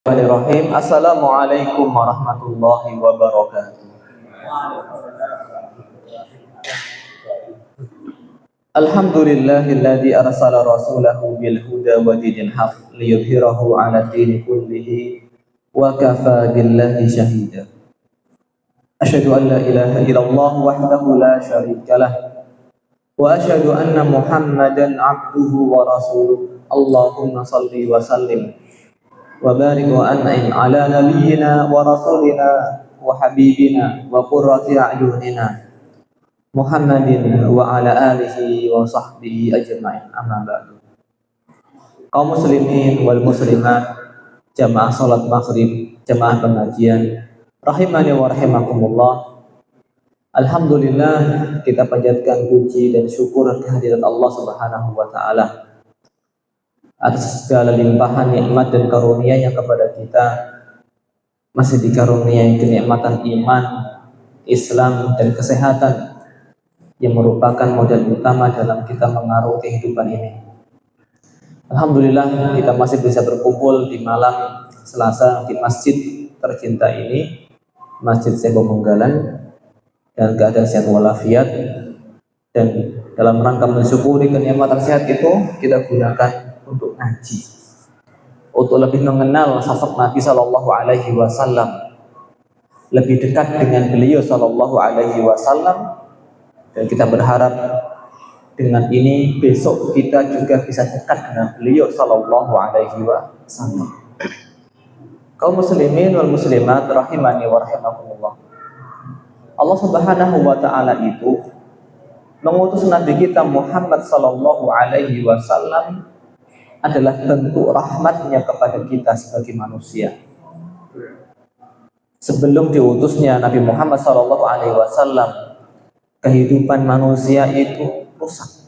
Bismillahirrahmanirrahim. Assalamualaikum warahmatullahi wabarakatuh. Alhamdulillahilladzi arsala rasulahu bil huda wa dinil haqq liyudhhirahu 'ala dini kullihi wa kafaa billahi shahida. Asyhadu an la ilaha illallah wahdahu la syarika lah wa asyhadu anna Muhammadan 'abduhu wa rasuluh. Allahumma shalli wa sallim wa barik wa an'im ala nabiyyina wa rasulina wa habibina wa qurrati a'yunina Muhammadin wa ala alihi wa sahbihi ajma'in, amma ba'du. Kaum muslimin wal muslimat, jamaah salat maghrib, jamaah pengajian rahimani wa rahimakumullah. Alhamdulillah, kita panjatkan puji dan syukur kehadirat Allah Subhanahu wa taala atas segala limpahan nikmat dan karunia-Nya kepada kita. Masih dikaruniai kenikmatan iman, Islam dan kesehatan yang merupakan modal utama dalam kita mengaruh kehidupan ini. Alhamdulillah, kita masih bisa berkumpul di malam Selasa di masjid tercinta ini, Masjid Sebo Menggalan, dan keadaan sehat walafiat. Dan dalam rangka mensyukuri kenikmatan sehat itu, kita gunakan untuk ngaji, untuk lebih mengenal sosok Nabi Shallallahu Alaihi Wasallam, lebih dekat dengan beliau Shallallahu Alaihi Wasallam. Dan kita berharap dengan ini besok kita juga bisa dekat dengan beliau Sallallahu Alaihi Wasallam. Kaum muslimin wal muslimat rahimani wa rahimakumullah. Allah Subhanahu wa taala itu mengutus Nabi kita Muhammad Sallallahu Alaihi Wasallam adalah bentuk rahmatnya kepada kita sebagai manusia. Sebelum diutusnya Nabi Muhammad Sallallahu Alaihi Wasallam, kehidupan manusia itu rusak,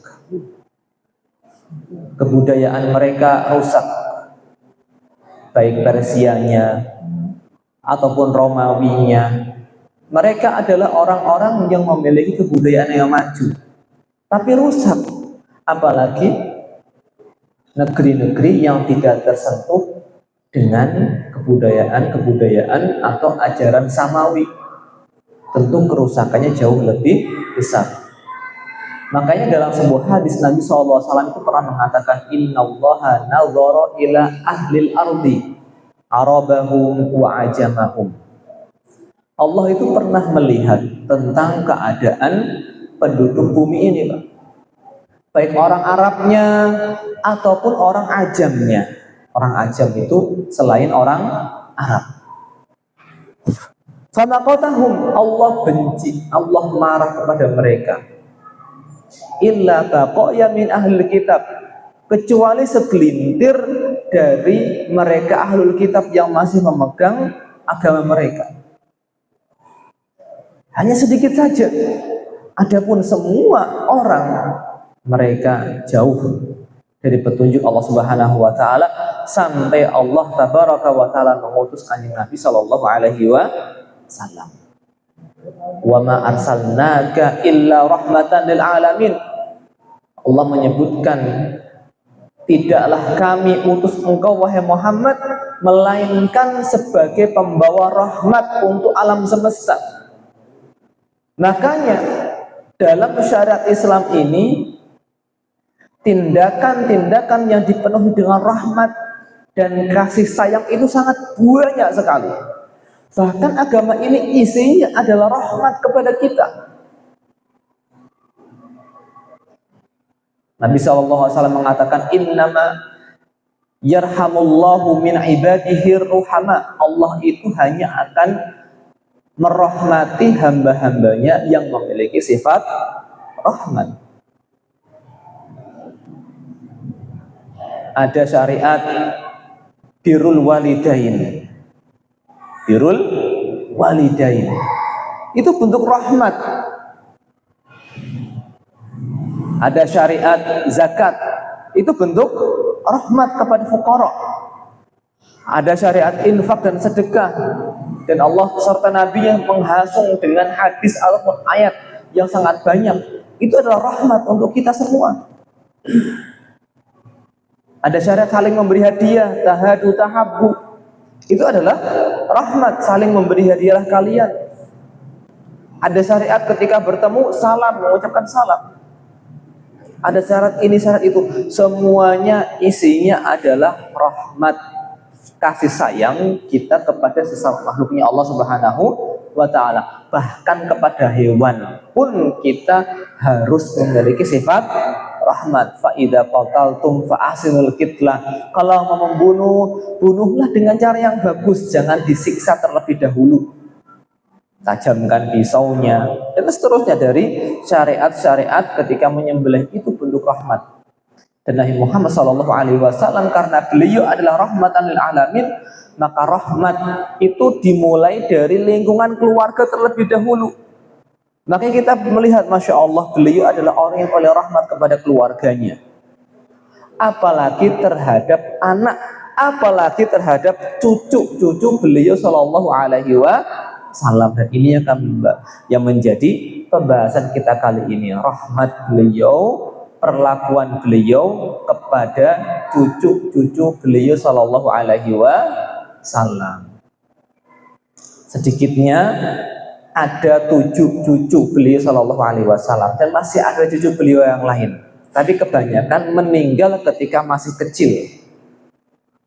kebudayaan mereka rusak, baik Persianya ataupun Romawinya. Mereka adalah orang-orang yang memiliki kebudayaan yang maju, tapi rusak. Apalagi negeri-negeri yang tidak tersentuh dengan kebudayaan atau ajaran samawi, tentu kerusakannya jauh lebih besar. Makanya dalam sebuah hadis Nabi SAW itu pernah mengatakan, innallaha nazara ila ahlil ardi arabahum wa ajamahum. Allah itu pernah melihat tentang keadaan penduduk bumi ini, Pak. Baik orang Arabnya ataupun orang ajamnya. Orang ajam itu selain orang Arab. Famaqatahum, Allah benci, Allah marah kepada mereka. Illa baqaya min ahlul kitab, kecuali segelintir dari mereka ahlul kitab yang masih memegang agama mereka. Hanya sedikit saja. Adapun semua orang mereka jauh dari petunjuk Allah Subhanahu wa taala, sampai Allah tabaraka wa taala mengutus Kanjeng Nabi sallallahu alaihi wasallam. Wa ma arsalnaka illa rahmatan lil alamin. Allah menyebutkan, tidaklah kami utus engkau wahai Muhammad melainkan sebagai pembawa rahmat untuk alam semesta. Makanya dalam syariat Islam ini, tindakan-tindakan yang dipenuhi dengan rahmat dan kasih sayang itu sangat banyak sekali. Bahkan agama ini isinya adalah rahmat kepada kita. Nabi SAW mengatakan, innama yarhamullahu min ibadihi ruhama. Allah itu hanya akan merahmati hamba-hambanya yang memiliki sifat rahmat. Ada syariat birrul walidain. Birrul walidain itu bentuk rahmat. Ada syariat zakat, itu bentuk rahmat kepada fuqara. Ada syariat infak dan sedekah, dan Allah serta Nabi yang menghasung dengan hadis ataupun ayat yang sangat banyak. Itu adalah rahmat untuk kita semua. Ada syariat saling memberi hadiah, tahadu tahabbu. Itu adalah rahmat, saling memberi hadiahlah kalian. Ada syariat ketika bertemu salam, mengucapkan salam. Ada syarat ini, syarat itu. Semuanya isinya adalah rahmat, kasih sayang kita kepada sesama makhluknya Allah Subhanahu wa ta'ala. Bahkan kepada hewan pun kita harus memiliki sifat rahmat. Fa idza qataltum fa ahsinul qitlah. Kalau mau membunuh, bunuhlah dengan cara yang bagus, jangan disiksa terlebih dahulu. Tajamkan pisaunya dan seterusnya dari syariat-syariat ketika menyembelih itu bentuk rahmat. Dan Nabi Muhammad SAW karena beliau adalah rahmatan lil alamin, maka rahmat itu dimulai dari lingkungan keluarga terlebih dahulu. Maka kita melihat, Masya Allah, beliau adalah orang yang paling rahmat kepada keluarganya, apalagi terhadap anak, apalagi terhadap cucu-cucu beliau Shallallahu Alaihi Wasallam. Dan ini yang menjadi pembahasan kita kali ini, rahmat beliau, perlakuan beliau kepada cucu-cucu beliau Shallallahu Alaihi Wasallam. Sedikitnya ada 7 cucu beliau Shallallahu Alaihi Wasallam dan masih ada cucu beliau yang lain. Tapi kebanyakan meninggal ketika masih kecil.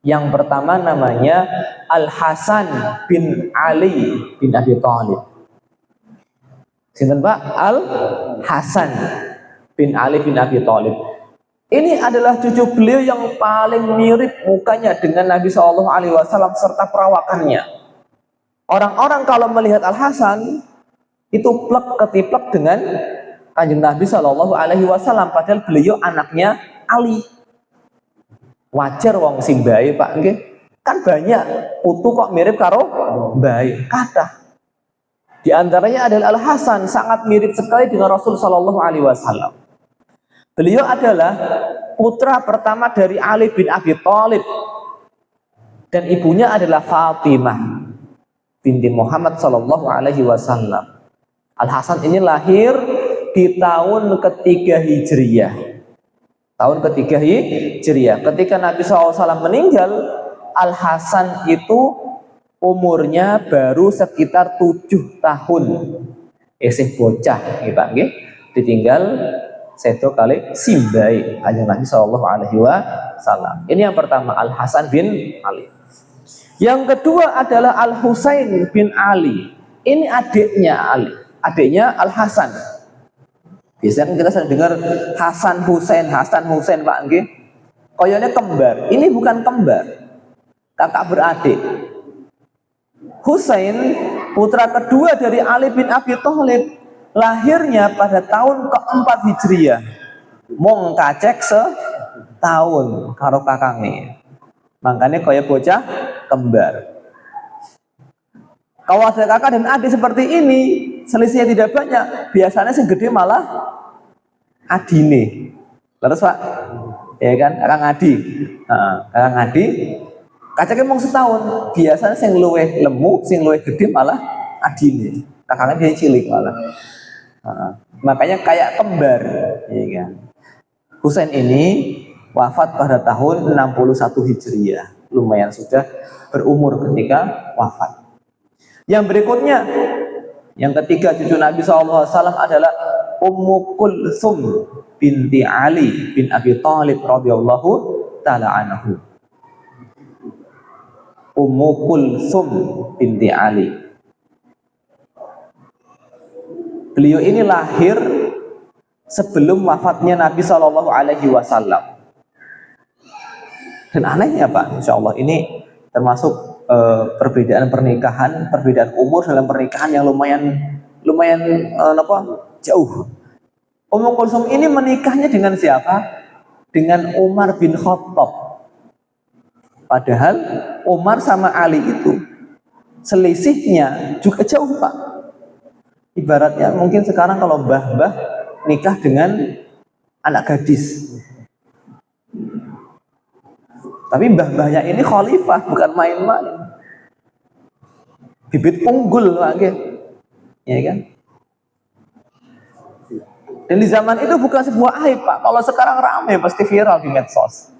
Yang pertama namanya Al Hasan bin Ali bin Abi Thalib. Sinten Pak? Al Hasan bin Ali bin Abi Thalib. Ini adalah cucu beliau yang paling mirip mukanya dengan Nabi Shallallahu Alaihi Wasallam serta perawakannya. Orang-orang kalau melihat Al Hasan itu plek ketiplek dengan Kanjeng Nabi Shallallahu Alaihi Wasallam, padahal beliau anaknya Ali. Wajar wong sing bae Pak, nggih. Kan banyak putu kok mirip karo bae. Kata di antaranya adalah Al Hasan, sangat mirip sekali dengan Rasul Shallallahu Alaihi Wasallam. Beliau adalah putra pertama dari Ali bin Abi Thalib dan ibunya adalah Fatimah binti Muhammad Sallallahu Alaihi Wasallam. Al Hasan ini lahir di tahun ketiga Hijriyah. Tahun ketiga Hijriyah. Ketika Nabi SAW meninggal, Al Hasan itu umurnya baru sekitar 7 tahun. Esih bocah, gitu, nggih. Ditinggal sedo kali simbai Kanjeng Nabi Sallallahu Alaihi Wasallam. Ini yang pertama, Al Hasan bin Ali. Yang kedua adalah Al Husain bin Ali. Ini adiknya Ali, adiknya Al Hasan. Biasanya kita sering dengar Hasan Husain Pak, nggih. Koyone kembar. Ini bukan kembar, kakak beradik. Husain putra kedua dari Ali bin Abi Thalib, lahirnya pada tahun keempat Hijriyah. Mong kacek setahun karo kakangnya. Makanya kaya bocah kembar. Kalau ada kakak dan adik seperti ini, selisihnya tidak banyak. Biasanya yang gede malah adine. Terus Pak, ya kan, kakak ngadi. Kakak ngadi, kacaknya mau setahun. Biasanya yang luweh lemu, yang luweh gede malah adine. Kakaknya biasa cilik malah. Makanya kayak kembar, ya kan. Husain ini wafat pada tahun 61 Hijriyah. Lumayan sudah berumur ketika wafat. Yang berikutnya, yang ketiga cucu Nabi SAW adalah Ummu Kulsum binti Ali bin Abi Thalib radhiyallahu ta'ala anhu. Ummu Kulsum binti Ali. Beliau ini lahir sebelum wafatnya Nabi Shallallahu Alaihi Wasallam. Dan anehnya Pak, Insya Allah ini termasuk perbedaan pernikahan, perbedaan umur dalam pernikahan yang lumayan jauh. Ummu Kulsum ini menikahnya dengan siapa? Dengan Umar bin Khattab. Padahal Umar sama Ali itu selisihnya juga jauh Pak. Ibaratnya mungkin sekarang kalau mbah-mbah nikah dengan anak gadis. Tapi mbah-mbahnya ini khalifah, bukan main-main. Bibit unggul lagi, ya kan? Dan di zaman itu bukan sebuah aib Pak. Kalau sekarang ramai pasti viral di medsos.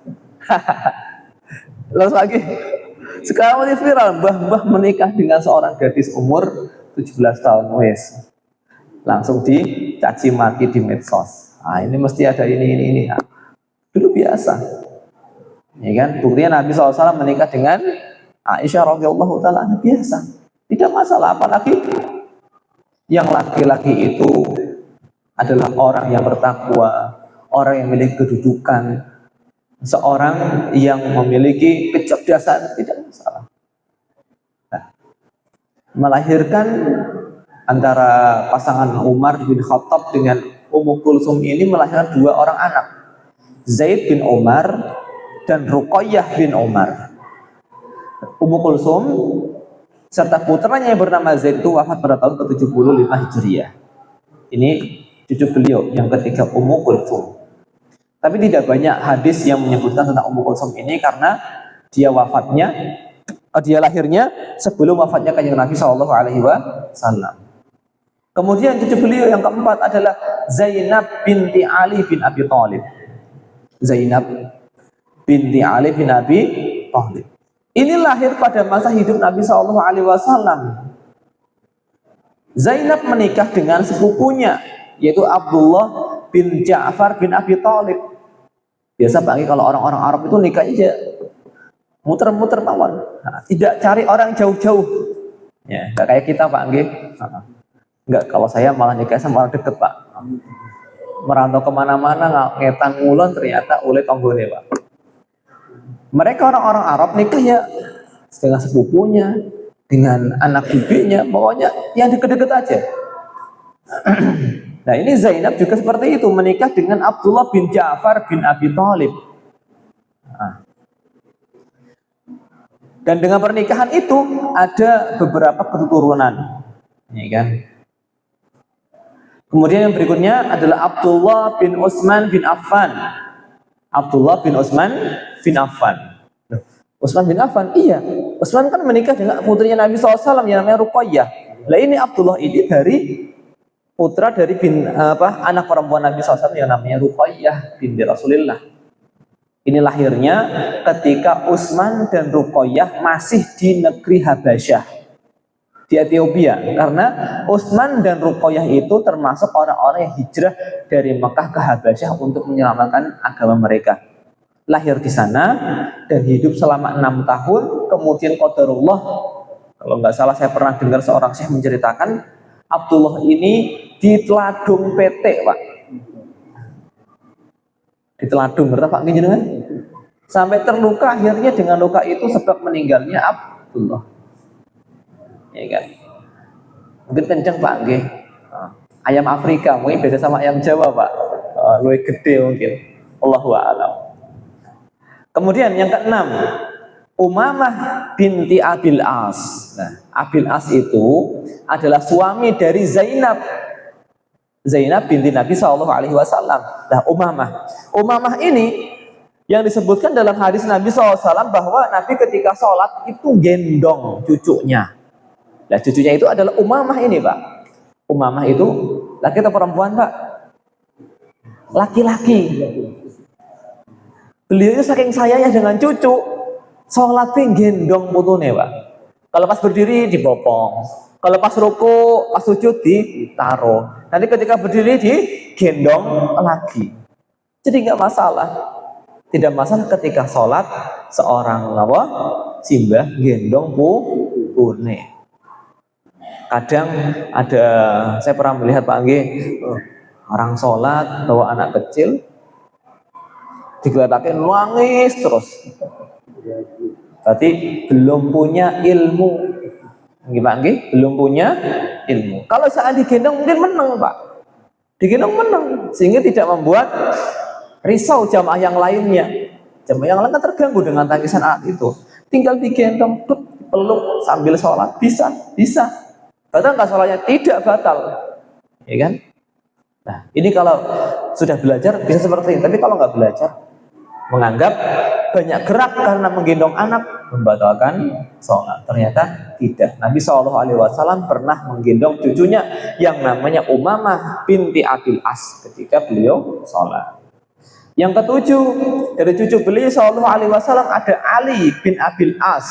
Terus lagi, Sekarang ini viral, mbah-mbah menikah dengan seorang gadis umur 17 tahun, wes. Langsung dicaci maki di medsos. Nah, ini mesti ada ini. Nah, dulu biasa. Ya kan? Buktinya Nabi SAW menikah dengan Aisyah radhiyallahu taala biasa. Tidak masalah, apalagi yang laki-laki itu adalah orang yang bertakwa, orang yang memiliki kedudukan, seorang yang memiliki kecerdasan, tidak masalah. Nah, melahirkan antara pasangan Umar bin Khattab dengan Ummu Kulsum ini melahirkan dua orang anak, Zaid bin Umar dan Ruqayyah bin Umar. Ummu Kulsum serta putranya yang bernama Zaid itu wafat pada tahun ke-75 Hijriah. Ini cucu beliau yang ketiga, Ummu Kulsum. Tapi tidak banyak hadis yang menyebutkan tentang Ummu Kulsum ini karena dia lahirnya sebelum wafatnya Kanjeng Nabi Shallallahu Alaihi Wasallam. Kemudian cucu beliau yang keempat adalah Zainab binti Ali bin Abi Thalib. Zainab binti Ali bin Abi Thalib. Ini lahir pada masa hidup Nabi Shallallahu Alaihi Wasallam. Zainab menikah dengan sepupunya, yaitu Abdullah bin Ja'far bin Abi Thalib. Biasa Pak, kalau orang-orang Arab itu nikahnya aja muter-muter mawon. Nah, tidak cari orang jauh-jauh. Ya, nggak kayak kita Pak Nggih. Enggak, kalau saya malah nikah sama orang deket Pak. Merantau kemana-mana ngetan ngulon ternyata oleh tonggone Pak. Mereka orang-orang Arab nikah ya dengan sepupunya, dengan anak bibinya, pokoknya yang deket-deket aja. Nah, ini Zainab juga seperti itu, menikah dengan Abdullah bin Ja'far bin Abi Thalib. Nah. Dan dengan pernikahan itu ada beberapa keturunan, ya kan? Kemudian yang berikutnya adalah Abdullah bin Utsman bin Affan. Abdullah bin Utsman bin Affan. Utsman bin Affan, iya. Utsman kan menikah dengan putrinya Nabi SAW yang namanya Ruqayyah. Nah, ini Abdullah ini dari putra dari anak perempuan Nabi SAW yang namanya Ruqayyah binti Rasulullah. Ini lahirnya ketika Utsman dan Ruqayyah masih di negeri Habasyah, di Ethiopia, karena Utsman dan Ruqayyah itu termasuk orang-orang yang hijrah dari Mekah ke Habasyah untuk menyelamatkan agama mereka. Lahir di sana dan hidup selama 6 tahun. Kemudian qadarullah, kalau nggak salah saya pernah dengar seorang syekh menceritakan, Abdullah ini diteladung PT Pak. Diteladung, berarti Pak kan? Sampai terluka, akhirnya dengan luka itu sebab meninggalnya Abdullah. Ya kan? Mungkin kenceng Pak nggih. Ayam Afrika mungkin beda sama ayam Jawa Pak. Lebih gede mungkin. Allahu a'lam. Kemudian yang keenam, Umamah binti Abil As. Nah, Abil As itu adalah suami dari Zainab. Zainab binti Nabi Shallallahu Alaihi Wasallam. Nah, Umamah ini yang disebutkan dalam hadis Nabi SAW bahwa Nabi ketika sholat itu gendong cucunya. Nah, cucunya itu adalah Umamah ini Pak. Umamah itu laki atau perempuan Pak? Laki-laki. Beliau itu saking sayangnya dengan cucu, sholat gendong putune Pak. Kalau pas berdiri dibopong, kalau pas ruku, pas sujud ditaruh. Nanti ketika berdiri digendong lagi. Jadi nggak masalah. Tidak masalah ketika sholat seorang simbah gendong putune. Kadang ada, saya pernah melihat Pak Anggi, orang sholat bawa anak kecil, digeletakin nangis terus. Berarti belum punya ilmu. Gimana Anggi? Belum punya ilmu. Kalau saat digendong mungkin menang Pak. Digendong menang, sehingga tidak membuat risau jamaah yang lainnya. Jamaah yang lain kan terganggu dengan tangisan anak itu. Tinggal digendong, peluk sambil sholat, bisa. Batal nggak sholatnya? Tidak batal, ya kan? Nah, ini kalau sudah belajar bisa seperti ini. Tapi kalau nggak belajar, menganggap banyak gerak karena menggendong anak membatalkan sholat. Ternyata tidak. Nabi SAW pernah menggendong cucunya yang namanya Umamah binti Abil As ketika beliau sholat. Yang ketujuh, dari cucu beliau sallallahu alaihi wasallam ada Ali bin Abil As.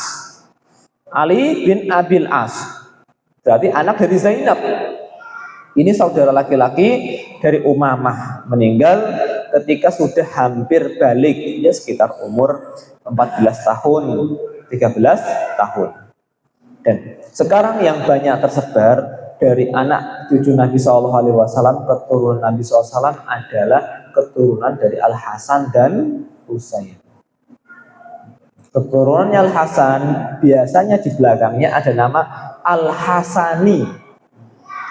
Ali bin Abil As. Berarti anak dari Zainab. Ini saudara laki-laki dari Umamah, meninggal ketika sudah hampir balik, ya sekitar umur 14 tahun, 13 tahun. Dan sekarang yang banyak tersebar dari anak cucu Nabi SAW, keturunan Nabi SAW adalah keturunan dari Al Hasan dan Husain. Keturunannya Al Hasan biasanya di belakangnya ada nama Al Hasani.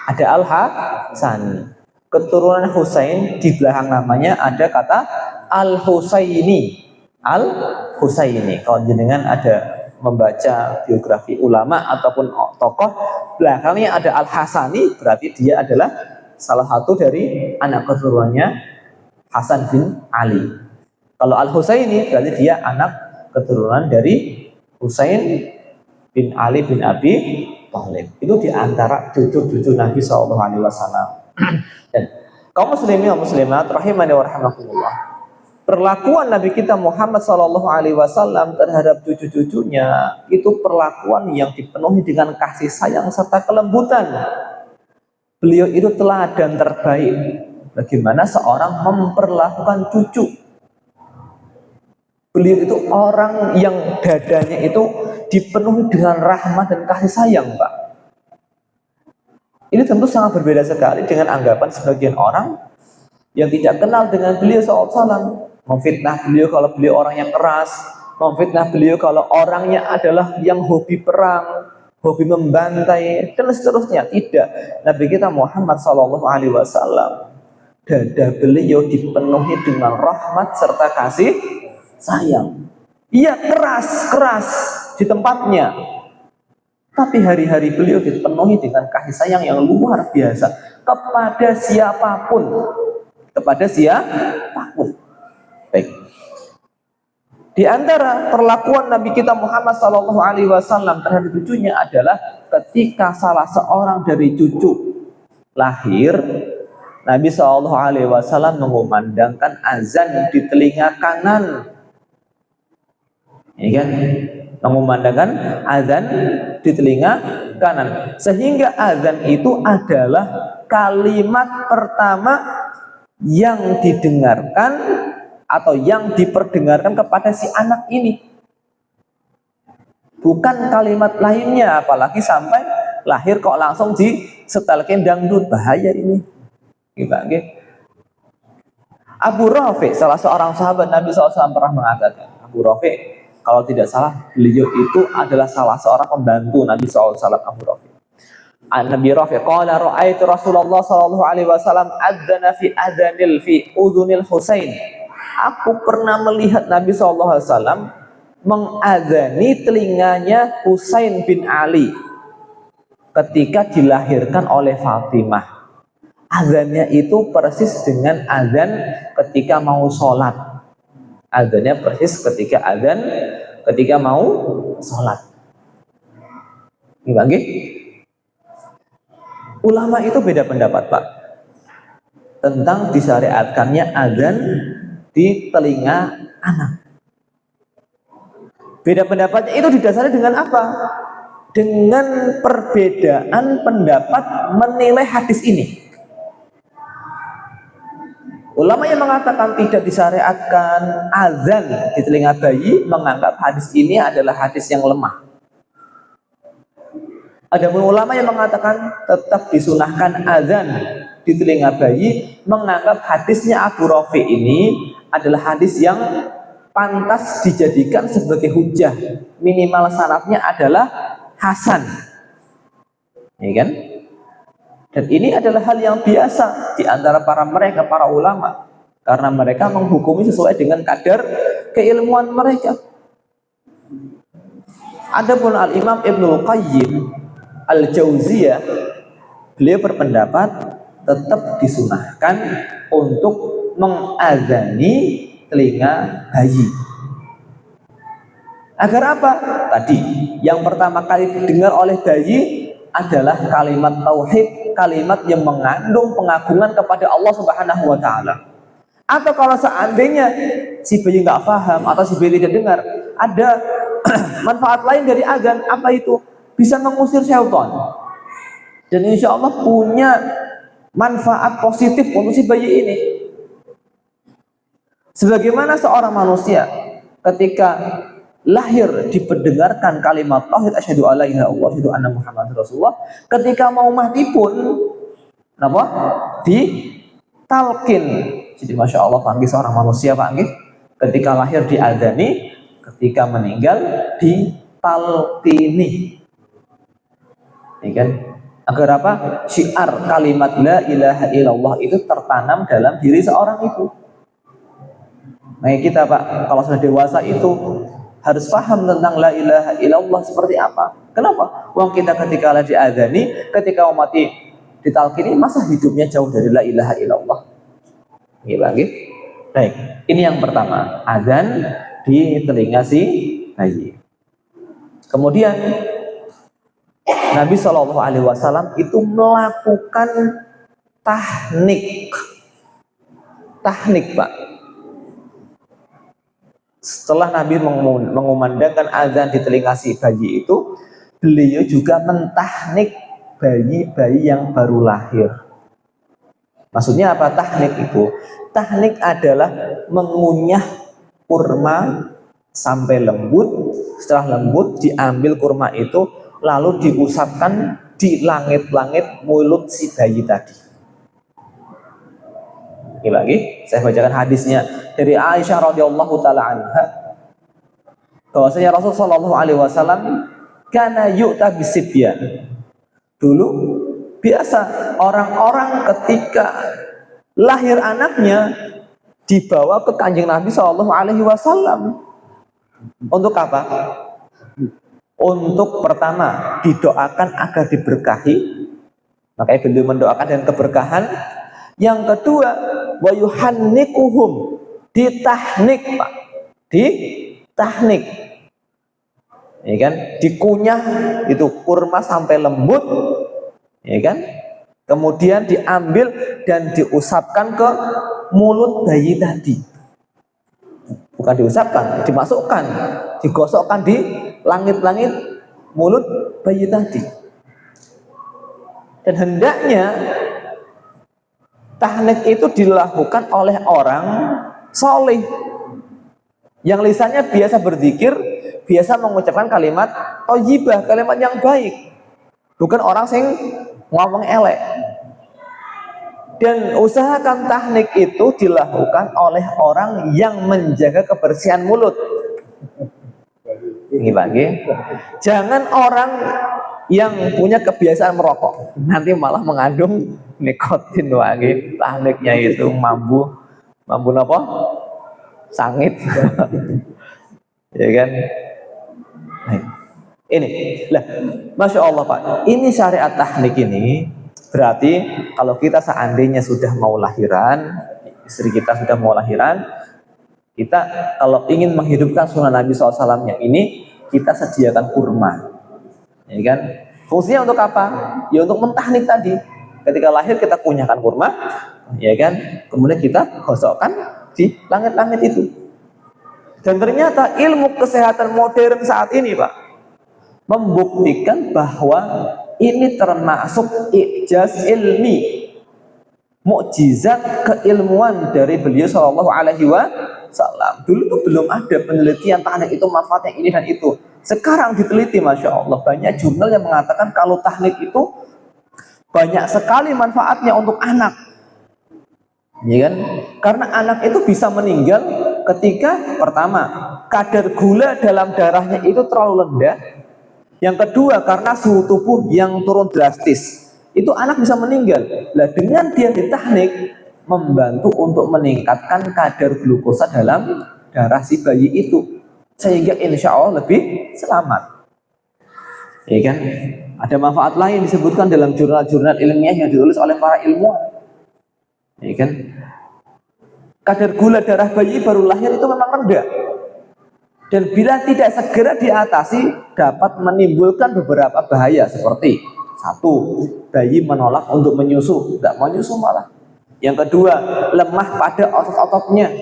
Ada Al Hasani. Keturunan Husain di belakang namanya ada kata Al Husaini. Al Husaini. Kalau jenengan ada membaca biografi ulama ataupun tokoh, belakangnya ada Al Hasani, berarti dia adalah salah satu dari anak keturunannya Hasan bin Ali. Kalau Al Husaini berarti dia anak keturunan dari Husain bin Ali bin Abi Thalib. Itu diantara cucu-cucu Nabi SAW. Dan kaum muslimin dan muslimat rahimani wa rahimakumullah, perlakuan Nabi kita Muhammad SAW terhadap cucu-cucunya itu perlakuan yang dipenuhi dengan kasih sayang serta kelembutan. Beliau itu teladan terbaik bagaimana seorang memperlakukan cucu. Beliau itu orang yang dadanya itu dipenuhi dengan rahmat dan kasih sayang, Pak. Ini tentu sangat berbeda sekali dengan anggapan sebagian orang yang tidak kenal dengan beliau SAW. Memfitnah beliau kalau beliau orang yang keras, memfitnah beliau kalau orangnya adalah yang hobi perang, hobi membantai, dan seterusnya. Tidak. Nabi kita Muhammad SAW, dada beliau dipenuhi dengan rahmat serta kasih sayang. Ia keras di tempatnya, tapi hari-hari beliau dipenuhi dengan kasih sayang yang luar biasa kepada siapapun. Baik. Di antara perlakuan Nabi kita Muhammad SAW terhadap cucunya adalah ketika salah seorang dari cucu lahir, Nabi SAW mengumandangkan azan di telinga kanan. Ini kan, mengumandangkan azan di telinga kanan, sehingga azan itu adalah kalimat pertama yang didengarkan atau yang diperdengarkan kepada si anak ini, bukan kalimat lainnya. Apalagi sampai lahir kok langsung disetelkan dangdut, bahaya ini. Abu Rafi, salah seorang sahabat Nabi SAW, pernah mengatakan, Abu Rafi, kalau tidak salah beliau itu adalah salah seorang pembantu Nabi SAW, Abu Rafi. Nabi Rafi qala ra'aitu Rasulullah sallallahu alaihi wasallam adzana fi adzanil fi udhunil Husain. Aku pernah melihat Nabi sallallahu alaihi wasallam mengadzani telinganya Husain bin Ali ketika dilahirkan oleh Fatimah. Azannya itu persis dengan azan ketika mau sholat. Azannya persis ketika mau sholat. Gimana? Ulama itu beda pendapat, Pak, tentang disyariatkannya azan di telinga anak. Beda pendapatnya itu didasari dengan apa? Dengan perbedaan pendapat menilai hadis ini. Ulama yang mengatakan tidak disyariatkan azan di telinga bayi menganggap hadis ini adalah hadis yang lemah. Ada ulama yang mengatakan tetap disunahkan azan di telinga bayi, menganggap hadisnya Abu Rafi ini adalah hadis yang pantas dijadikan sebagai hujah. Minimal syaratnya adalah hasan, ya kan? Dan ini adalah hal yang biasa di antara para ulama, karena mereka menghukumi sesuai dengan kadar keilmuan mereka. Adapun Al-Imam Ibnul Qayyim Al-Jauziyah, beliau berpendapat tetap disunahkan untuk mengazani telinga bayi. Agar apa? Tadi yang pertama kali didengar oleh bayi adalah kalimat tauhid, kalimat yang mengandung pengagungan kepada Allah Subhanahu wa taala. Atau kalau seandainya si bayi nggak paham atau si bayi tidak dengar, ada manfaat lain dari azan. Apa itu? Bisa mengusir syaitan. Dan insya Allah punya manfaat positif untuk si bayi ini. Sebagaimana seorang manusia ketika lahir diperdengarkan kalimat tauhid asyhadu alla ilaha illallah asyhadu anna muhammadar rasulullah, ketika mau mati pun kenapa? Ditalkin. Jadi masya Allah panggil seorang manusia panggil ketika lahir diadzani, ketika meninggal ditalkini. Ini kan agar apa? Syiar kalimat la ilaha illallah itu tertanam dalam diri seorang itu. Nah kita Pak, kalau sudah dewasa itu harus paham tentang la ilaha illallah seperti apa. Kenapa? Wong kita ketika lagi diadzani, ketika mau mati ditalkini, masa hidupnya jauh dari la ilaha illallah. Ini lagi. Baik, ini yang pertama, azan di telinga si bayi. Kemudian Nabi SAW itu melakukan tahnik, Pak. Setelah Nabi mengumandangkan azan di telinga si bayi itu, beliau juga mentahnik bayi-bayi yang baru lahir. Maksudnya apa tahnik itu? Tahnik adalah mengunyah kurma sampai lembut. Setelah lembut diambil kurma itu lalu diusapkan di langit-langit mulut si bayi tadi. Ini lagi, saya bacakan hadisnya dari Aisyah radhiyallahu taala anha, bahwasanya Rasulullah sallallahu alaihi wasallam kana yu'ta bisibyan. Dulu biasa orang-orang ketika lahir anaknya dibawa ke Kanjeng Nabi sallallahu alaihi wasallam. Untuk apa? Untuk pertama didoakan agar diberkahi, makanya beliau mendoakan dengan keberkahan. Yang kedua, wa yuhannikuhum, ditahnik Pak, ditahnik, ya kan, dikunyah itu kurma sampai lembut, ya kan, kemudian diambil dan diusapkan ke mulut bayi tadi. Bukan diusapkan, dimasukkan, digosokkan di langit-langit mulut bayi tadi. Dan hendaknya tahnik itu dilakukan oleh orang soleh yang lisannya biasa berzikir, biasa mengucapkan kalimat thayyibah, kalimat yang baik, bukan orang sing ngomong elek. Dan usahakan tahnik itu dilakukan oleh orang yang menjaga kebersihan mulut. Ini bagi, jangan orang yang punya kebiasaan merokok, nanti malah mengandung nikotin lagi. Tahniknya itu mambu apa? Sangit. Ya kan? Nah, ini lah, masya Allah Pak. Ini syariat tahnik ini berarti kalau kita seandainya sudah mau lahiran, istri kita sudah mau lahiran, kita kalau ingin menghidupkan sunnah Nabi SAW yang ini, kita sediakan kurma. Ya kan? Fungsinya untuk apa? Ya untuk mentahnik tadi. Ketika lahir kita kunyahkan kurma, ya kan? Kemudian kita gosokkan di langit-langit itu. Dan ternyata ilmu kesehatan modern saat ini, Pak, membuktikan bahwa ini termasuk ijaz ilmi, mukjizat keilmuan dari beliau Shallallahu Alaihi Wasallam. Dulu tuh belum ada penelitian tahnik itu manfaatnya ini dan itu. Sekarang diteliti, masya Allah, banyak jurnal yang mengatakan kalau tahnik itu banyak sekali manfaatnya untuk anak, ya kan? Karena anak itu bisa meninggal ketika pertama kadar gula dalam darahnya itu terlalu rendah. Yang kedua, karena suhu tubuh yang turun drastis, itu anak bisa meninggal. Nah, dengan dia ditahnik, membantu untuk meningkatkan kadar glukosa dalam darah si bayi itu, sehingga insya Allah lebih selamat. Ya kan? Ada manfaat lain disebutkan dalam jurnal-jurnal ilmiah yang ditulis oleh para ilmuwan. Ya kan? Kadar gula darah bayi baru lahir itu memang rendah. Dan bila tidak segera diatasi, dapat menimbulkan beberapa bahaya seperti satu, bayi menolak untuk menyusu, tidak mau nyusu malah. Yang kedua, lemah pada otot-ototnya.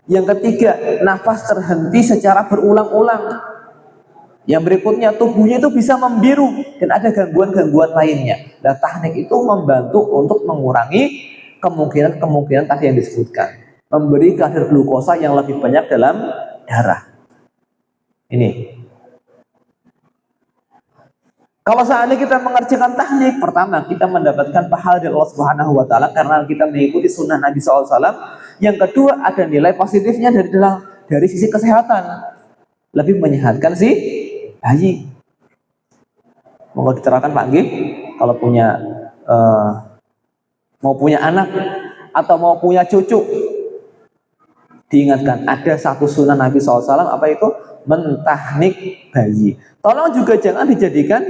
Yang ketiga, nafas terhenti secara berulang-ulang. Yang berikutnya, tubuhnya itu bisa membiru dan ada gangguan-gangguan lainnya. Nah, teknik itu membantu untuk mengurangi kemungkinan-kemungkinan tadi yang disebutkan. Memberi kadar glukosa yang lebih banyak dalam darah. Ini. Kalau seandainya kita mengerjakan teknik, pertama kita mendapatkan pahala dari Allah Subhanahu wa taala karena kita mengikuti sunnah Nabi SAW. Yang kedua, ada nilai positifnya dari sisi kesehatan. Lebih menyehatkan si bayi. Mau diterangkan Pak Nggih, kalau punya mau punya anak atau mau punya cucu, diingatkan ada satu sunnah Nabi SAW, apa itu? Mentahnik bayi. Tolong juga jangan dijadikan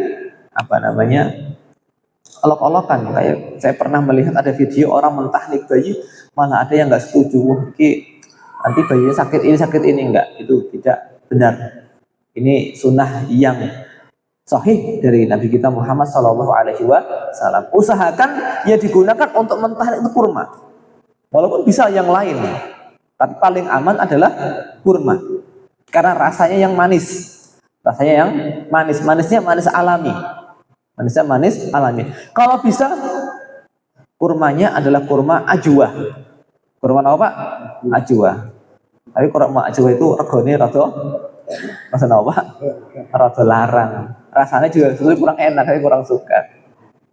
olok-olokan. Kayak saya pernah melihat ada video orang mentahnik bayi, malah ada yang nggak setuju. Nanti bayinya sakit ini enggak, itu tidak benar. Ini sunnah yang sahih dari Nabi kita Muhammad SAW. Usahakan ya digunakan untuk mentahnik itu kurma, walaupun bisa yang lain, tapi paling aman adalah kurma karena rasanya yang manis. Manisnya manis alami. Kalau bisa kurmanya adalah kurma ajwa. Kurma apa Pak? Ajwa. Tapi kurma ajwa itu regane rada rada larang. Rasanya juga sebetulnya kurang enak, saya kurang suka.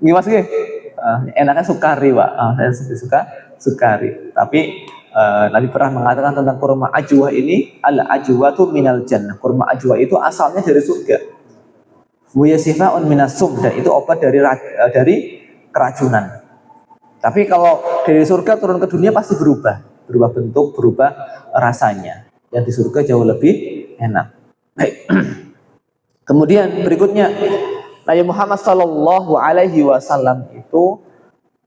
Gimana Mas? Enaknya sukari Pak. Saya lebih suka sukari. Tapi Nabi pernah mengatakan tentang kurma ajwa ini, al-ajwatu minal jannah. Kurma ajwa itu asalnya dari surga. Wa yasifaun minas sum, dan itu obat dari keracunan. Tapi kalau dari surga turun ke dunia pasti berubah bentuk, berubah rasanya. Yang di surga jauh lebih enak. Baik. Kemudian berikutnya, Nabi Muhammad Sallallahu Alaihi Wasallam itu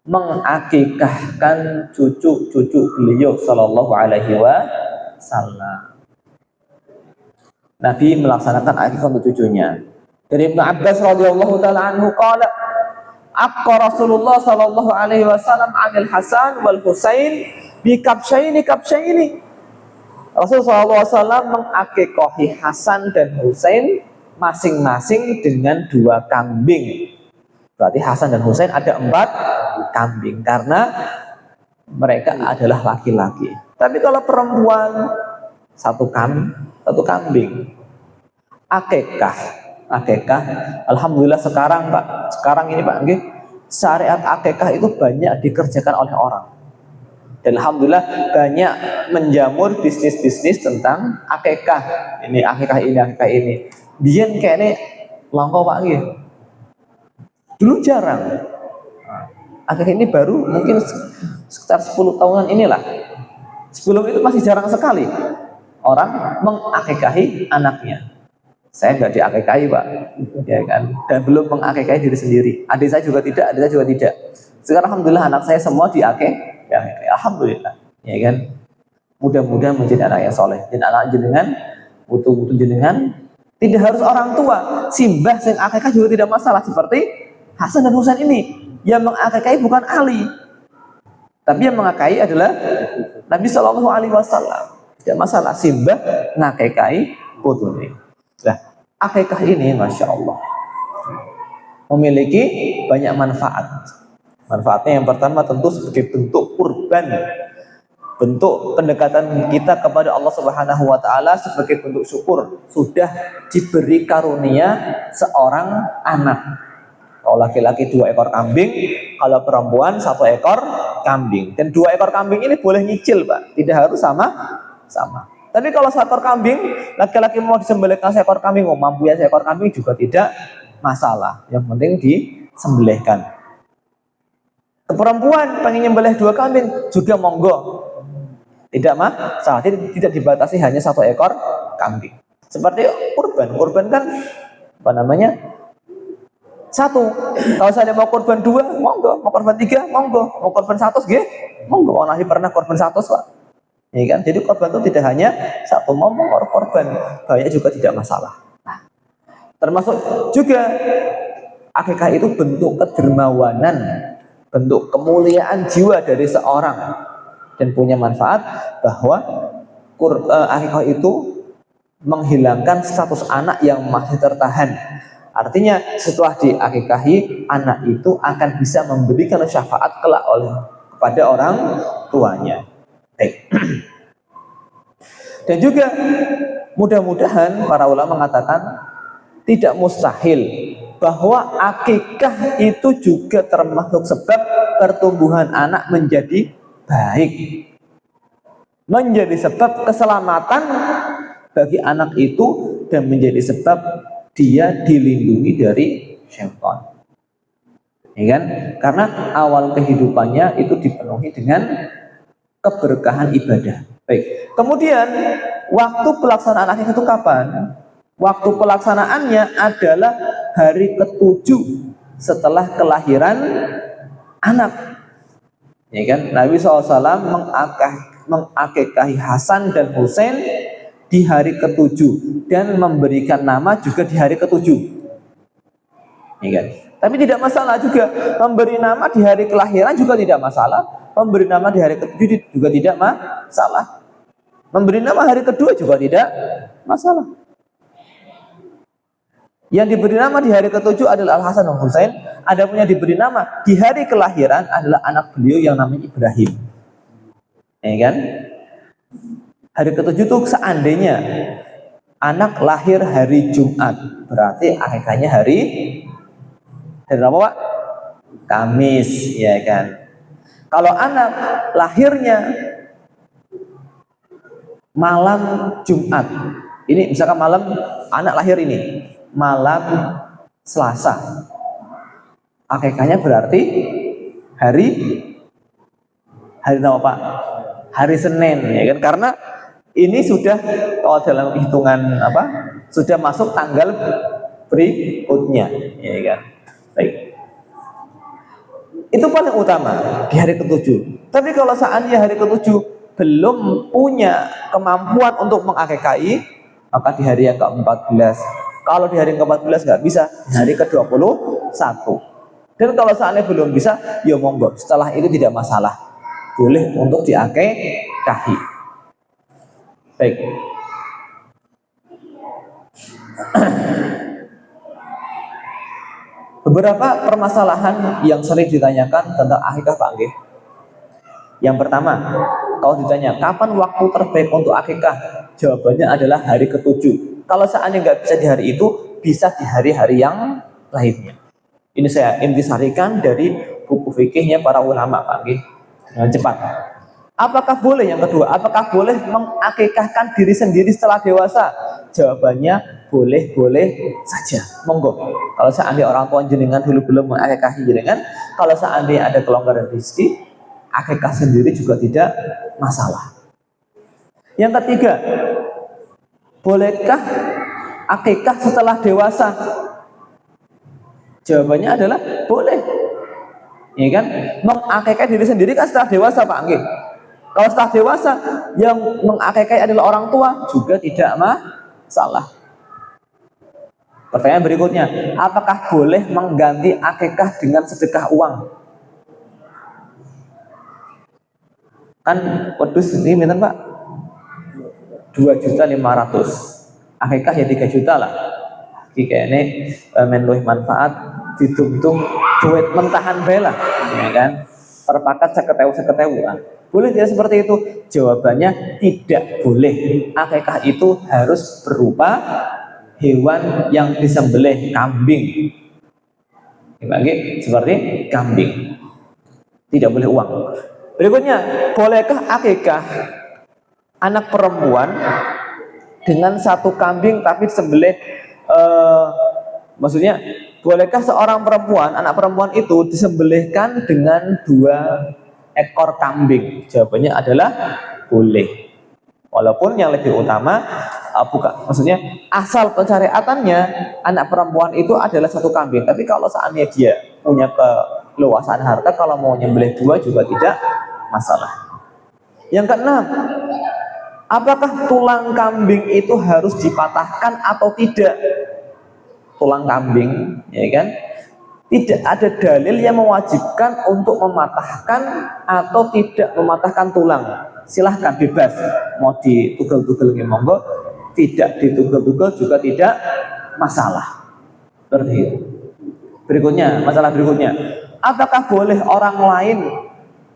mengakikahkan cucu-cucu beliau Sallallahu Alaihi Wasallam. Nabi melaksanakan akikah untuk cucunya. Dari Ibnu Abbas radhiyallahu taala anhu qala aqqa Rasulullah sallallahu alaihi wasallam 'anil Hasan wal Husain bi kabsyaini. Rasulullah sallallahu alaihi wasallam mengakikahi Hasan dan Husain masing-masing dengan 2 kambing. Berarti Hasan dan Husain ada 4 kambing karena mereka adalah laki-laki. Tapi kalau perempuan 1 kambing. Akikah, alhamdulillah sekarang ini Pak nggih, syariat akikah itu banyak dikerjakan oleh orang. Dan alhamdulillah banyak menjamur bisnis-bisnis tentang akikah. Akikah ini. Biyen kayaknya langka Pak nggih. Dulu jarang. Akikah ini baru mungkin sekitar 10 tahunan inilah. Sebelum itu masih jarang sekali orang mengakikahi anaknya. Saya nggak diakikahi Pak, ya kan? Dan belum mengakikahi diri sendiri. Adik saya juga tidak. Sekarang alhamdulillah anak saya semua diakikahi. Ya, alhamdulillah, ya kan? Mudah-mudahan menjadi anak yang soleh. Dan anak jenengan, butuh jenengan, tidak harus orang tua. Simbah yang akikah juga tidak masalah. Seperti Hasan dan Husain ini, yang mengakikahi bukan Ali, tapi yang mengakikahi adalah Nabi Shallallahu Alaihi Wasallam. Tidak masalah. Simbah ngakikahi putune. Nah, akikah ini Masya Allah memiliki banyak manfaat. Manfaatnya yang pertama tentu sebagai bentuk kurban, bentuk pendekatan kita kepada Allah Subhanahu wa taala, sebagai bentuk syukur sudah diberi karunia seorang anak. Kalau laki-laki 2 ekor kambing, kalau perempuan 1 ekor kambing. Dan 2 ekor kambing ini boleh nyicil Pak, tidak harus sama. Tapi kalau 1 ekor kambing, laki-laki mau disembelihkan 1 ekor kambing, mau mampu ya 1 ekor kambing juga tidak masalah. Yang penting disembelihkan. Perempuan pengen nyembelih 2 kambing juga monggo, tidak masalah. Jadi tidak dibatasi hanya 1 ekor kambing. Seperti kurban kan 1. Kalau saya mau kurban 2, monggo. Mau kurban 3, monggo. Mau kurban 1, monggo. Orang pernah kurban 1 Pak. Ya kan? Jadi korban itu tidak hanya 1, mau korban banyak juga tidak masalah. Nah, termasuk juga akikah itu bentuk kedermawanan bentuk kemuliaan jiwa dari seorang dan punya manfaat, bahwa akikah itu menghilangkan status anak yang masih tertahan. Artinya setelah diakikahi, anak itu akan bisa memberikan syafaat kelak kepada orang tuanya. Baik. Dan juga mudah-mudahan para ulama mengatakan tidak mustahil bahwa akikah itu juga termasuk sebab pertumbuhan anak menjadi baik, menjadi sebab keselamatan bagi anak itu, dan menjadi sebab dia dilindungi dari syaitan. Ya kan? Karena awal kehidupannya itu dipenuhi dengan keberkahan ibadah. Baik. Kemudian waktu pelaksanaan akikah itu kapan? Waktu pelaksanaannya adalah hari ke-7 setelah kelahiran anak. Ya kan? Nabi SAW mengakikahi Hasan dan Husain di hari ke-7 dan memberikan nama juga di hari ke-7. Ya kan? Tapi tidak masalah juga memberi nama di hari kelahiran, juga tidak masalah. Memberi nama di hari ke-7 juga tidak masalah. Memberi nama hari kedua juga tidak masalah. Yang diberi nama di hari ke-7 adalah Al-Hasan dan Husain. Ada punya diberi nama di hari kelahiran adalah anak beliau yang namanya Ibrahim. Ya kan? Hari ke-7 itu seandainya anak lahir hari Jumat, berarti akikahnya hari apa, Pak? Kamis, ya kan? Kalau anak lahirnya malam Jumat, ini misalkan malam anak lahir ini malam Selasa, akikahnya berarti hari apa, Pak? Hari Senin, ya kan? Karena ini sudah, kalau dalam hitungan apa, sudah masuk tanggal berikutnya, ya kan? Baik. Itu paling utama di hari ke-7. Tapi kalau seandainya hari ke-7 belum punya kemampuan untuk mengakikahi, maka di hari yang ke-14. Kalau di hari ke-14 nggak bisa, di hari ke-21. Dan kalau seandainya belum bisa, ya monggo. Setelah itu tidak masalah, boleh untuk diakikahi. Baik. Beberapa permasalahan yang sering ditanyakan tentang akikah, Pak Nggih. Yang pertama, kalau ditanya kapan waktu terbaik untuk akikah, jawabannya adalah hari ke-7. Kalau seandainya nggak bisa di hari itu, bisa di hari-hari yang lainnya. Ini saya intisarikan dari buku fikihnya para ulama, Pak Nggih. Dengan cepat. Apakah boleh, yang kedua, apakah boleh mengakikahkan diri sendiri setelah dewasa? Jawabannya boleh-boleh saja, monggo. Kalau seandainya orang tua jenengan dulu belum mengakikahi jenengan, kalau seandainya ada kelonggaran rezeki, akikah sendiri juga tidak masalah. Yang ketiga, bolehkah akikah setelah dewasa? Jawabannya adalah boleh. Ya kan? Mengakikah diri sendiri kan setelah dewasa, Pak Nggih. Kalau setelah dewasa yang mengakikah adalah orang tua, juga tidak masalah. Pertanyaan berikutnya, apakah boleh mengganti akikah dengan sedekah uang? Kan wedhus ini minta, Pak, 2.500.000. Akikah ya 3 juta lah. Kayak ini menluih manfaat ditung-tung duit mentahan bela, ya kan? Perpakat seketewu. Boleh tidak seperti itu? Jawabannya tidak boleh. Akikah itu harus berupa hewan yang disembelih, kambing. Seperti kambing. Tidak boleh uang. Berikutnya, bolehkah akikah anak perempuan dengan satu kambing tapi disembelih? Maksudnya, bolehkah seorang perempuan, anak perempuan itu disembelihkan dengan 2 ekor kambing? Jawabannya adalah boleh. Walaupun yang lebih utama maksudnya asal pencariatannya anak perempuan itu adalah 1 kambing. Tapi kalau seandainya dia punya keluasan harta, kalau mau nyembelih 2 juga tidak masalah. Yang keenam, apakah tulang kambing itu harus dipatahkan atau tidak? Tulang kambing, ya kan? Tidak ada dalil yang mewajibkan untuk mematahkan atau tidak mematahkan tulang. Silahkan bebas, mau ditugel-tugel monggo, tidak ditugel-tugel juga tidak masalah. Seperti itu. Berikutnya, masalah berikutnya, apakah boleh orang lain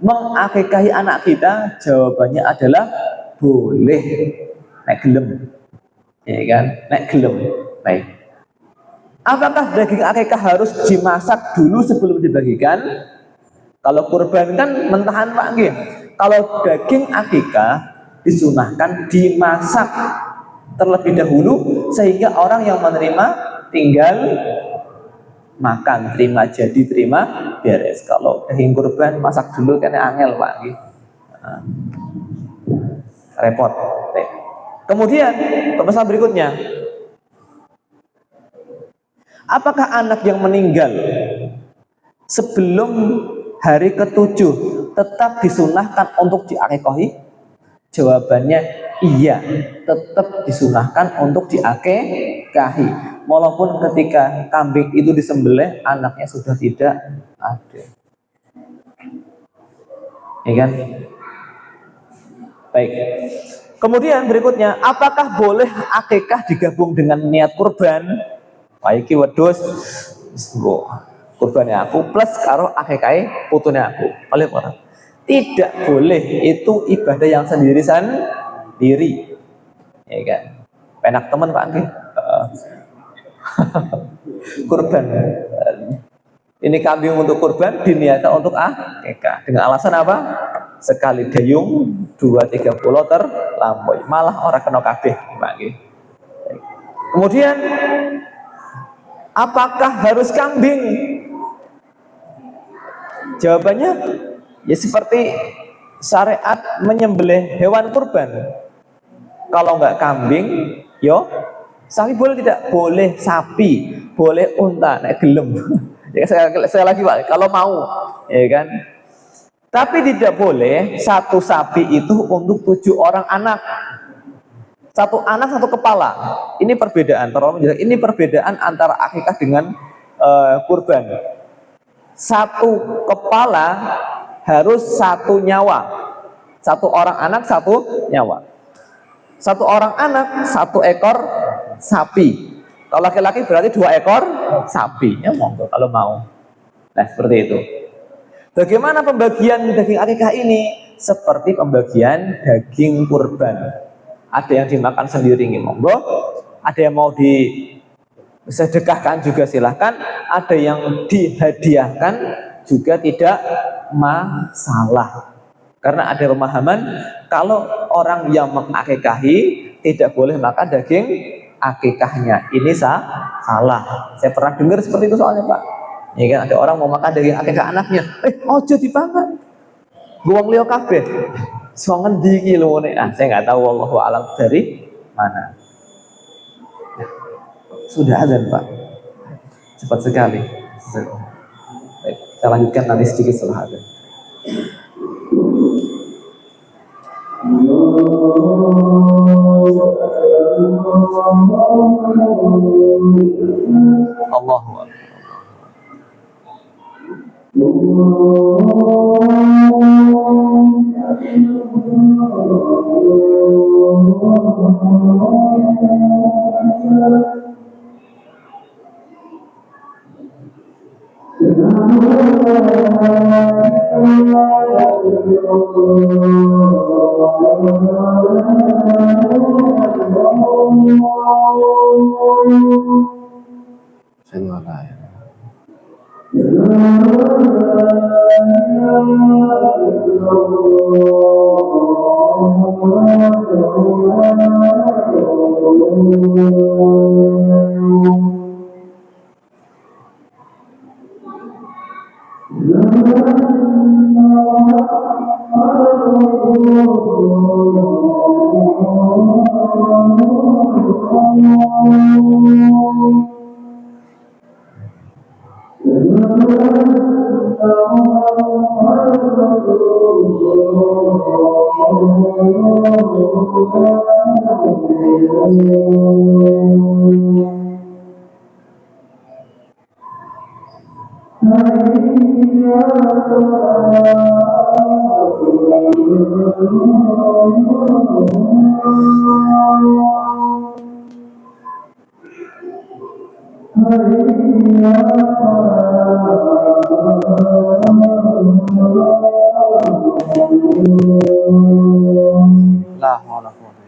mengakikahi anak kita? Jawabannya adalah boleh, nek gelem, ya kan, nek gelem. Baik. Apakah daging akikah harus dimasak dulu sebelum dibagikan? Kalau kurban kan mentahan Pak nggih. Kalau daging akikah disunahkan dimasak terlebih dahulu sehingga orang yang menerima tinggal makan, terima jadi, terima beres. Kalau daging kurban masak dulu kan angel Pak nggih. Repot. Kemudian permasalahan berikutnya, apakah anak yang meninggal sebelum hari ke-7 tetap disunahkan untuk diakikahi? Jawabannya iya, tetap disunahkan untuk diakikahi. Walaupun ketika kambing itu disembelih anaknya sudah tidak ada. Ya kan? Baik. Kemudian berikutnya, apakah boleh akikah digabung dengan niat kurban? Wah iki wedhus kurbannya aku plus karo akikahe putune aku. Oleh orang. Tidak boleh, itu ibadah yang sendiri-sendiri. Ya kan? Penak teman Pak nggih. Kurban. Ini kambing untuk kurban diniatkan untuk akikah. Dengan alasan apa? Sekali dayung 2-3 pulau terlampaui. Malah orang kena kabeh Pak nggih. Kemudian apakah harus kambing? Jawabannya ya seperti syariat menyembelih hewan kurban. Kalau nggak kambing, yo sapi boleh tidak? Boleh sapi, boleh unta, nek gelem. Ya, saya lagi Pak, kalau mau, ya kan. Tapi tidak boleh satu sapi itu untuk 7 orang anak. Satu anak satu kepala. Ini perbedaan. Ini perbedaan antara akikah dengan kurban. Satu kepala harus 1 nyawa. 1 orang anak 1 nyawa. 1 orang anak 1 ekor sapi. Kalau laki-laki berarti 2 ekor sapi. Ya monggo kalau mau. Nah seperti itu. Bagaimana pembagian daging akikah ini? Seperti pembagian daging kurban. Ada yang dimakan sendiri monggo, ada yang mau disedekahkan juga silahkan, ada yang dihadiahkan juga tidak masalah. Karena ada pemahaman kalau orang yang mengakikahi tidak boleh makan daging akikahnya. Ini salah. Saya pernah dengar seperti itu soalnya Pak. Ya kan, ada orang mau makan daging akikah anaknya, ojo dipangan. Guang liya kabeh. So ngendi iki lho nek saya nggak tahu wallahu alam dari mana. Sudah azan Pak. Cepat sekali. Baik, kita lanjutkan nanti sedikit setelah azan. Allahu akbar. La haula wala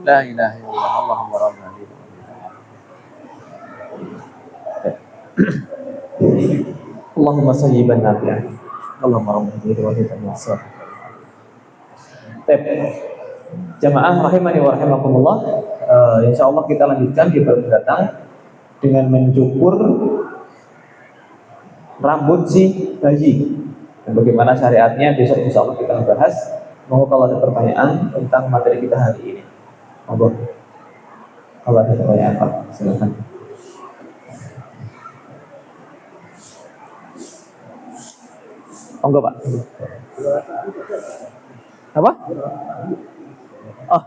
La ilaha illallah Allahumma rabbana Allahumma sayyiban nafi'an Allahumma rabbana wa hidayatan wassalam. Jamaah rahimani wa rahimakumullah. Insyaallah kita lanjutkan di bab mendatang dengan mencukur rambut si bayi. Dan bagaimana syariatnya besok insyaallah kita bahas. Mohon kalau ada pertanyaan tentang materi kita hari ini. Monggo. Kalau ada pertanyaan Pak, silakan. Monggo Pak. Apa? Oh.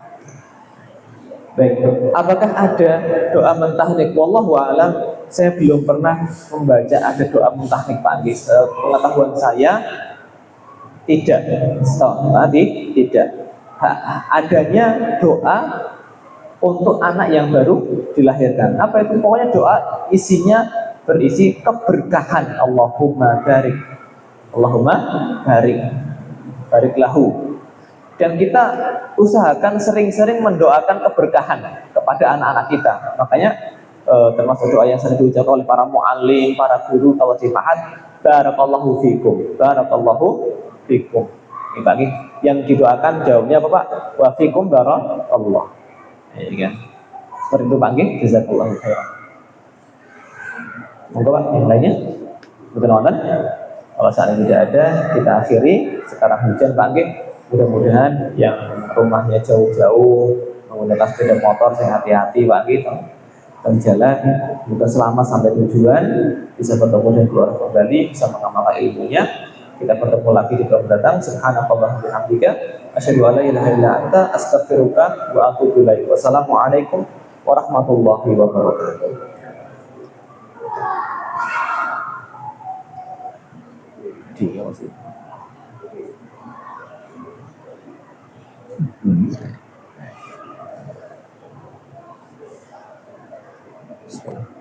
Baik. Apakah ada doa mentahnik? Wallahu a'lam. Saya belum pernah membaca ada doa mentahnik Pak. Pengetahuan saya tidak. Tadi tidak. Adanya doa untuk anak yang baru dilahirkan. Apa itu? Pokoknya doa isinya berisi keberkahan. Allahumma barik. Allahumma barik. Barik lahu. Dan kita usahakan sering-sering mendoakan keberkahan kepada anak-anak kita. Makanya termasuk doa yang sering diucapkan oleh para mu'allim, para guru kalau di Mahat, barakallahu fikum, barakallahu fikum. Ini Pak, yang didoakan jawabnya apa Pak? Wa fikum barakallah. Ya kan? Seperti itu Pak, jazakallahu khairan. Monggo Pak, yang lainnya? Betul nonton? Kalau saat ini tidak ada, kita akhiri. Sekarang hujan Pak, mudah-mudahan yang rumahnya jauh-jauh menggunakan sepeda motor saya hati-hati Pak gitu. Dan jalan juga selamat sampai tujuan, bisa bertemu dengan keluarga kembali, bisa mengamalkan ilmunya. Kita bertemu lagi di tahun mendatang. Subhanallah wa bihamdika asyhadu an la ilaha illa anta astaghfiruka wa atubu ilaik. Wassalamualaikum warahmatullahi wabarakatuh. Dia masih Bismillah.